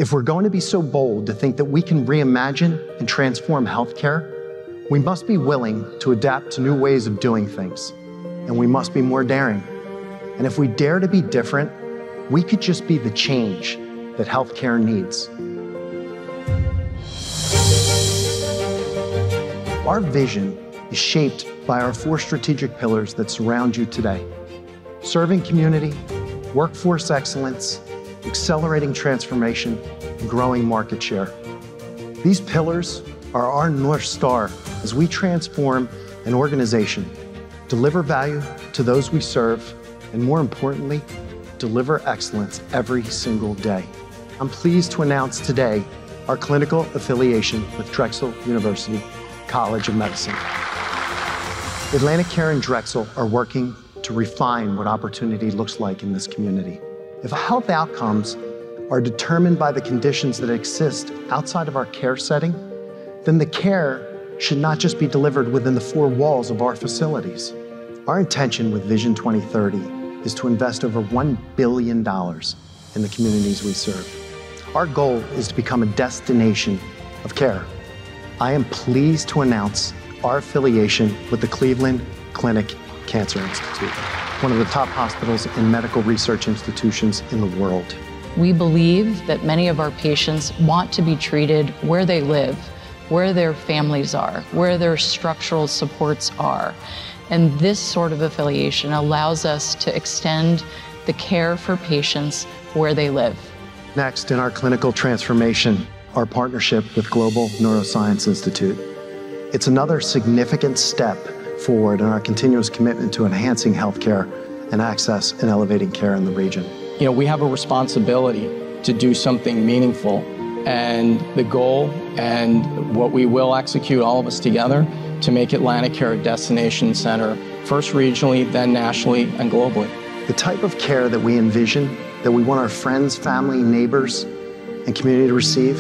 If we're going to be so bold to think that we can reimagine and transform healthcare, we must be willing to adapt to new ways of doing things, and we must be more daring. And if we dare to be different, we could just be the change that healthcare needs. Our vision is shaped by our 4 strategic pillars that surround you today: serving community, workforce excellence, accelerating transformation, and growing market share. These pillars are our North Star as we transform an organization, deliver value to those we serve, and more importantly, deliver excellence every single day. I'm pleased to announce today our clinical affiliation with Drexel University College of Medicine. AtlantiCare and Drexel are working to refine what opportunity looks like in this community. If health outcomes are determined by the conditions that exist outside of our care setting, then the care should not just be delivered within the 4 walls of our facilities. Our intention with Vision 2030 is to invest over $1 billion in the communities we serve. Our goal is to become a destination of care. I am pleased to announce our affiliation with the Cleveland Clinic Cancer Institute, one of the top hospitals and medical research institutions in the world. We believe that many of our patients want to be treated where they live, where their families are, where their structural supports are. And this sort of affiliation allows us to extend the care for patients where they live. Next, in our clinical transformation, our partnership with Global Neurosciences Institute. It's another significant step forward in our continuous commitment to enhancing healthcare and access and elevating care in the region. You know, we have a responsibility to do something meaningful, and the goal and what we will execute, all of us together, to make AtlantiCare a destination center, first regionally, then nationally, and globally. The type of care that we envision, that we want our friends, family, neighbors, and community to receive,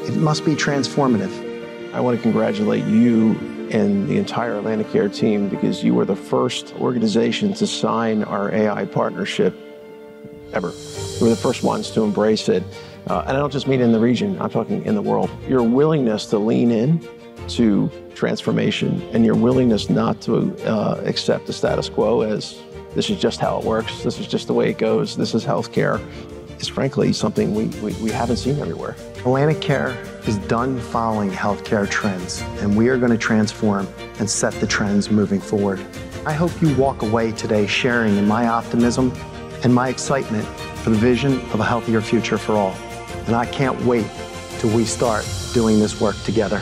it must be transformative. I want to congratulate you and the entire AtlantiCare team, because you were the first organization to sign our AI partnership ever. We were the first ones to embrace it. And I don't just mean in the region, I'm talking in the world. Your willingness to lean in to transformation and your willingness not to accept the status quo as this is just how it works, this is just the way it goes, this is healthcare, is frankly something we haven't seen everywhere. AtlantiCare is done following healthcare trends, and we are going to transform and set the trends moving forward. I hope you walk away today sharing in my optimism and my excitement for the vision of a healthier future for all. And I can't wait till we start doing this work together.